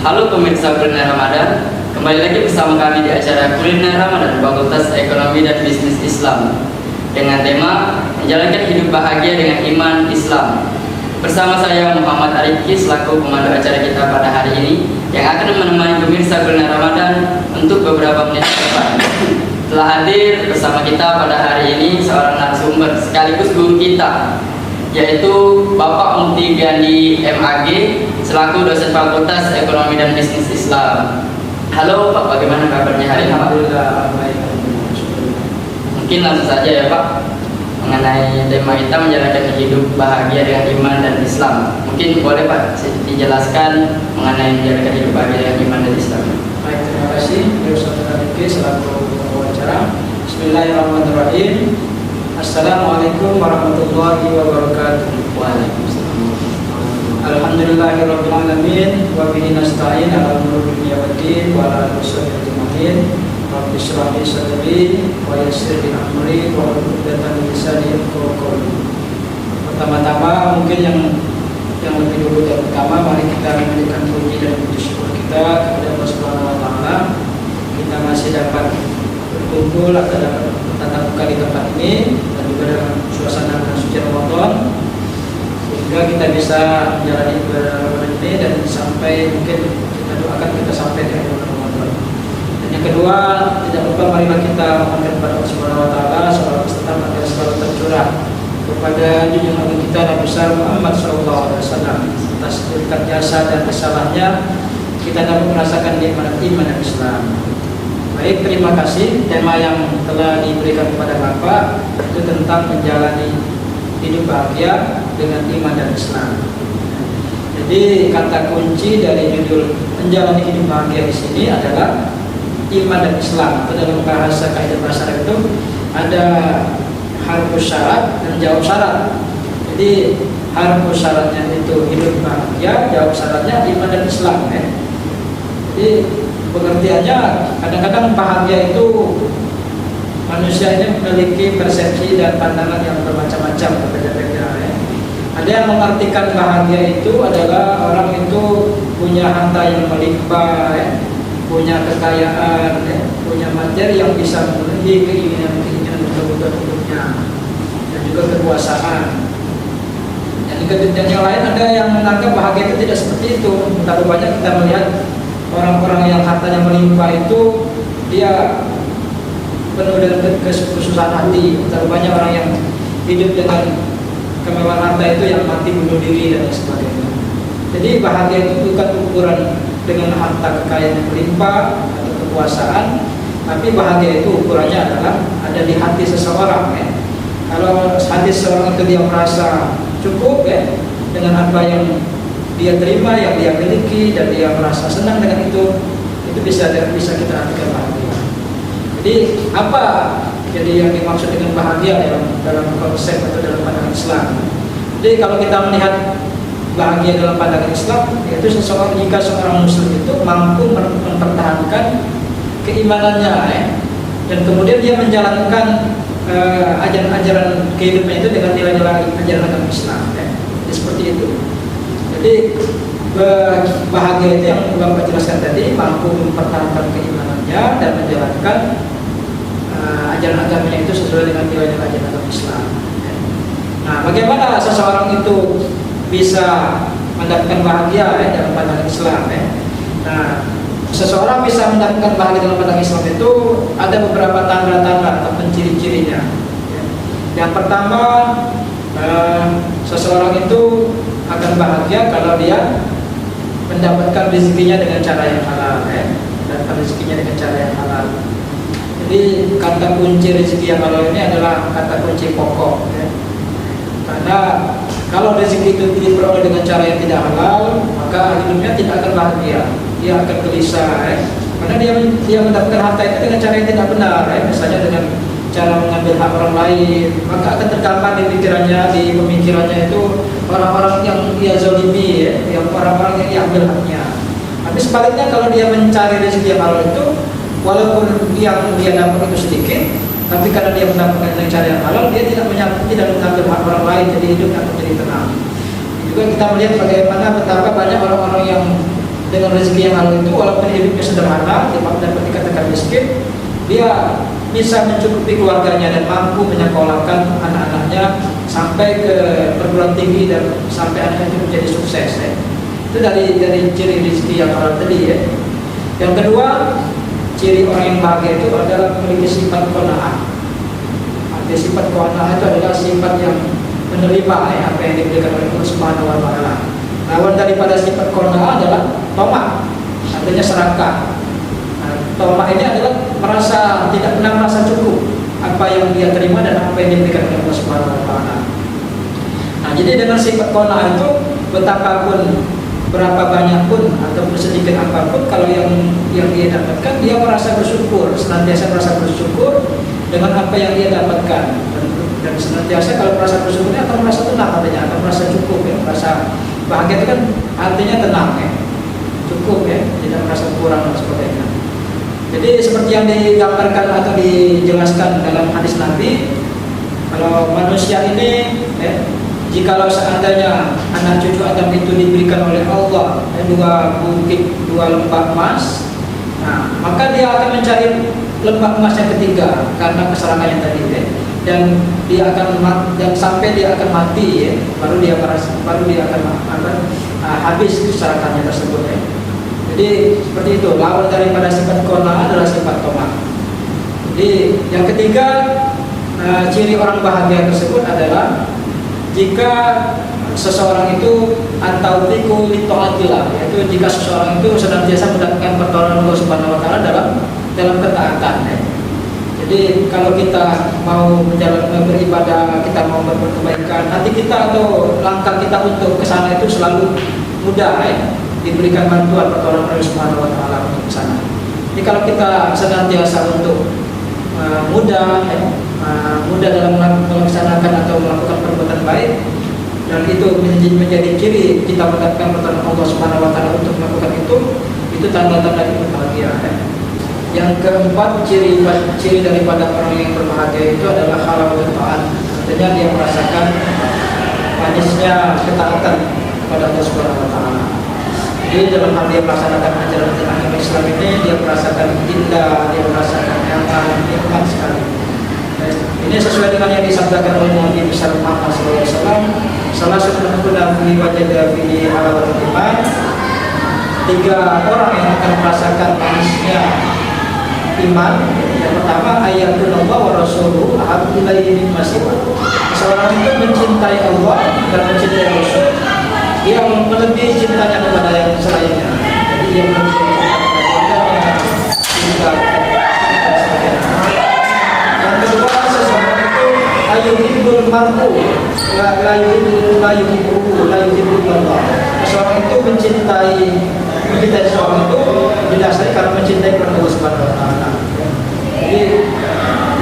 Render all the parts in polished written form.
Halo pemirsa Kuliner Ramadan, kembali lagi bersama kami di acara Kuliner Ramadan Fakultas Ekonomi dan Bisnis Islam dengan tema menjalankan hidup bahagia dengan iman Islam. Bersama saya Muhammad Arifki selaku pemandu acara kita pada hari ini yang akan menemani pemirsa Kuliner Ramadan untuk beberapa menit ke depan. Telah hadir bersama kita pada hari ini seorang narasumber sekaligus guru kita, yaitu Bapak Mufti Gandhi MAG selaku dosen Fakultas Ekonomi dan Bisnis Islam. Halo Pak, bagaimana kabarnya hari ini Pak? Alhamdulillah baik. Mungkin langsung saja ya Pak, mengenai tema kita menjalankan hidup bahagia dengan iman dan Islam. Mungkin boleh Pak dijelaskan mengenai menjalankan hidup bahagia dengan iman dan Islam. Baik, terima kasih. Ustaz Arifki selaku pembicara. Bismillahirrahmanirrahim. Assalamualaikum warahmatullahi wabarakatuh. Waalaikumsalam. Alhamdulillahirabbil alamin wa bihi nasta'in ala umuri dunya waddin wa ala alihi ajmain. Rabbi shrah li sadri wa yassir li amri wa hlul 'uqdatam min lisani yafqahu qawli. Pertama-tama mungkin yang lebih dulu dan pertama mari kita menjadikan puji dan puji syukur kita kepada Allah Subhanahu wa taala. Kita masih dapat berkumpul atau dapat bertatap muka di tempat ini dan juga dalam suasana bulan suci Ramadan, sehingga kita bisa menjalani ibadah Ramadan ini dan sampai mungkin kita doakan kita sampai di akhir Ramadan. Dan yang kedua, tidak lupa marilah kita memohon kepada Allah Subhanahu wa taala salawat serta agar selalu tercurah kepada junjungan kita Nabi besar Muhammad sallallahu alaihi wasallam atas berkat jasa dan kesalahannya kita dapat merasakan nikmat iman dan Islam. Baik, terima kasih. Tema yang telah diberikan kepada Bapak itu tentang menjalani hidup bahagia dengan iman dan Islam. Jadi kata kunci dari judul menjalani hidup bahagia di sini adalah iman dan Islam. Atau dalam bahasa kaidah bahasa Arab itu ada harfus syarat dan jawab syarat. Jadi harfus syaratnya itu hidup bahagia, jawab syaratnya iman dan Islam. Jadi pengertiannya kadang-kadang bahagia itu manusia ini memiliki persepsi dan pandangan yang bermacam-macam, berbeda-beda. Ada yang mengartikan bahagia itu adalah orang itu punya harta yang melimpah, punya kekayaan, punya materi yang bisa memenuhi keinginan-keinginan kebutuhan hidupnya, dan juga kekuasaan. Dan yang lain ada yang menganggap bahagia itu tidak seperti itu. Betapa banyak kita melihat orang-orang yang hartanya melimpah itu dia penuh dengan kesusahan hati. Terlalu banyak orang yang hidup dengan kemewahan harta itu yang mati bunuh diri dan sebagainya. Jadi bahagia itu bukan ukuran dengan harta kekayaan yang melimpah atau kekuasaan, tapi bahagia itu ukurannya adalah ada di hati seseorang. Kalau hati seseorang itu dia merasa cukup dengan apa yang dia terima, yang dia miliki, dan dia merasa senang dengan itu bisa kita artikan bahagia. Jadi apa yang dimaksud dengan bahagia dalam konsep atau dalam pandangan Islam? Jadi kalau kita melihat bahagia dalam pandangan Islam, yaitu jika seorang Muslim itu mampu mempertahankan keimanannya, dan kemudian dia menjalankan ajaran-ajaran kehidupan itu dengan nilai-nilai ajaran agama Islam. Jadi seperti itu. Jadi bahagia itu yang Bapak jelaskan tadi, mampu mempertahankan keimanannya dan menjalankan ajaran agamanya itu sesuai dengan nilai-nilai ajaran agama Islam. Nah, bagaimana seseorang itu bisa mendapatkan bahagia dalam pandangan Islam? Nah, seseorang bisa mendapatkan bahagia dalam pandangan Islam itu ada beberapa tanda-tanda atau ciri-cirinya. Yang pertama, seseorang itu akan bahagia kalau dia mendapatkan rezekinya dengan cara yang halal, mendapatkan rezekinya dengan cara yang halal. Jadi kata kunci rezeki yang halal ini adalah kata kunci pokok, karena kalau rezeki itu diperoleh dengan cara yang tidak halal, maka hidupnya tidak akan bahagia, dia akan gelisah, karena dia mendapatkan harta itu dengan cara yang tidak benar, misalnya dengan cara mengambil hak orang lain, maka akan tergambar di pikirannya, di pemikirannya itu orang-orang yang dia zalimi, yang orang-orang yang diambil haknya. Tapi sebaliknya kalau dia mencari rezeki yang halal itu, walaupun yang dia dapat itu sedikit, tapi karena dia mendapatkan dengan cara yang halal, dia tidak mengambil hak orang lain, jadi hidup akan menjadi tenang. Juga kita melihat bagaimana betapa banyak orang-orang yang dengan rezeki yang halal itu, walaupun hidupnya sederhana, dapat dikatakan miskin, dia bisa mencukupi keluarganya dan mampu menyekolahkan anak-anaknya sampai ke perguruan tinggi dan sampai anaknya itu menjadi sukses. Itu dari ciri rezeki yang halal tadi ya. Yang kedua, ciri orang yang bahagia itu adalah memiliki sifat qanaah. Arti sifat qanaah itu adalah sifat yang menerima apa yang diberikan oleh Allah Subhanahu wa taala. Lawan daripada sifat qanaah adalah tamak, artinya serakah. Tamak ini adalah tidak pernah merasa cukup apa yang dia terima dan apa yang diberikan oleh Allah Subhanahu wa taala. Nah, jadi dengan sifat qanaah itu, betapapun berapa banyak pun ataupun sedikit apapun, kalau yang dia dapatkan, dia merasa bersyukur, senantiasa merasa bersyukur dengan apa yang dia dapatkan, dan senantiasa kalau merasa bersyukurnya akan merasa tenang, artinya akan merasa cukup ya, merasa bahagia itu kan artinya tenang ya, cukup ya, tidak merasa kurang dan sebagainya. Jadi seperti yang digambarkan atau dijelaskan dalam hadis Nabi, kalau manusia ini jikalau seandainya anak cucu Adam itu diberikan oleh Allah 2 bukit 2 lembah emas, nah, maka dia akan mencari lembah emas yang ketiga karena keserangannya tadi dan dia akan dan sampai dia akan mati ya, baru dia akan habis keserakahannya tersebut ya. Jadi seperti itu, lawan daripada sifat qanaah adalah sifat tamak. Jadi yang ketiga, ciri orang bahagia tersebut adalah jika seseorang itu at-taufiqu li taatillah, yaitu jika seseorang itu senantiasa mendapatkan pertolongan Allah Subhanahu wa taala dalam ketaatan ya. Jadi kalau kita mau beribadah, kita mau berbuat kebaikan, hati kita atau langkah kita untuk ke sana itu selalu mudah ya, diberikan bantuan pertolongan Allah Subhanahu wa taala untuk ke sana. Jadi kalau kita senantiasa untuk mudah dalam melaksanakan atau melakukan perbuatan baik, dan itu menjadi ciri kita mendapatkan pertolongan Allah Subhanahu wa taala untuk melakukan itu tanda-tanda kebahagiaan. Yang keempat, ciri daripada orang yang berbahagia itu adalah halawatul taat. Artinya dia merasakan manisnya ketaatan kepada Allah Subhanahu wa taala. Jadi dalam hal dia melaksanakan ajaran agama Islam ini, dia merasakan indah, dia merasakan nyaman, nikmat sekali. Ini sesuai dengan yang disabdakan oleh Nabi besar Muhammad SAW. Salah satu nabi wajah dari halawatul iman, 3 orang yang akan merasakan manisnya iman. Yang pertama, ayatul Allah wa rasuluhu ahabbu ilaihi mimma siwah. Seorang itu mencintai Allah dan mencintai Rasul, dia melebihi cintanya kepada yang selainnya. Jadi dia melebihi cinta yang kedua, seseorang itu ayuhibbul mar'u la yuhibbuhu Allah. Seseorang itu mencintai seorang itu didasari karena mencintai Allah Subhanahu wa taala. Jadi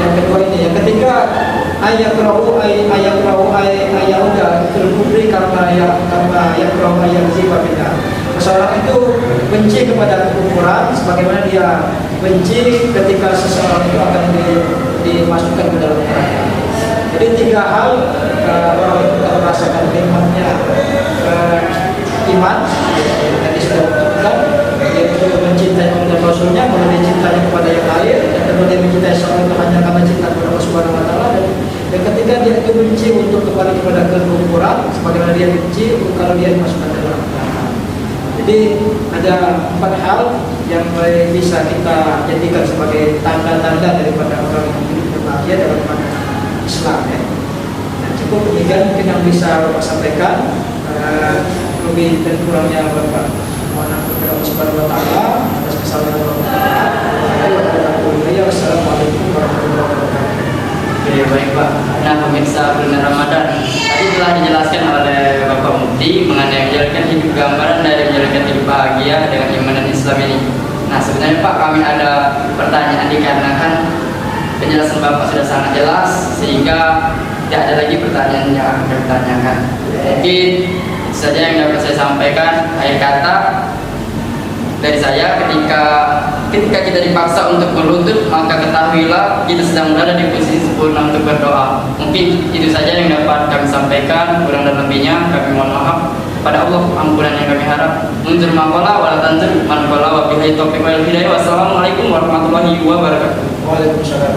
yang kedua ini, yang ketiga ayakrahu ayauda fil kubri karena yakrahu ayazibah bidah. Seseorang itu benci kepada kekufuran sebagaimana dia benci ketika seseorang itu akan dimasukkan ke dalam neraka. Jadi 3 hal orang itu merasakan nikmatnya iman yang sudah ditetapkan, yaitu mencintai Allah dan Rasulnya, kemudian cintanya kepada yang lain, dan kemudian mencintai seorang itu hanya karena cinta kepada Allah Subhanahu wa taala, dan ketika dia itu benci untuk kembali kepada kekufuran sebagaimana dia benci kalau dia dimasukkan ke dalam neraka. Jadi ada 4 hal yang bisa kita jadikan sebagai tanda-tanda daripada orang yang hidup berbahagia dalam Islam ya. Nah, cukup demikian mungkin yang bisa Bapak sampaikan. Lebih dan kurangnya Bapak mohon ampun kepada Allah Subhanahu wa taala atas kesalahan Bapak. Wassalamualaikum warahmatullahi wabarakatuh. Oke, baik Pak. Nah, pemirsa bulan Ramadan, tadi telah dijelaskan oleh Bapak Mufti mengenai menjalankan hidup, gambaran dari menjalankan hidup bahagia dengan iman dan Islam ini. Nah, sebenarnya Pak, kami ada pertanyaan dikarenakan penjelasan Bapak sudah sangat jelas sehingga tidak ada lagi pertanyaan yang akan kami tanyakan. Mungkin saja yang dapat saya sampaikan, akhir kata dari saya, ketika kita dipaksa untuk berlutut, maka ketahuilah kita sedang berada di posisi sempurna untuk berdoa. Mungkin itu saja yang dapat kami sampaikan, kurang dan lebihnya kami mohon maaf. pada Allah ampunan yang kami harap. Munzur maqala wa la tanzur man qala wa bihi taufiq wal hidayah. Wassalamualaikum warahmatullahi wabarakatuh. Waalaikumsalam.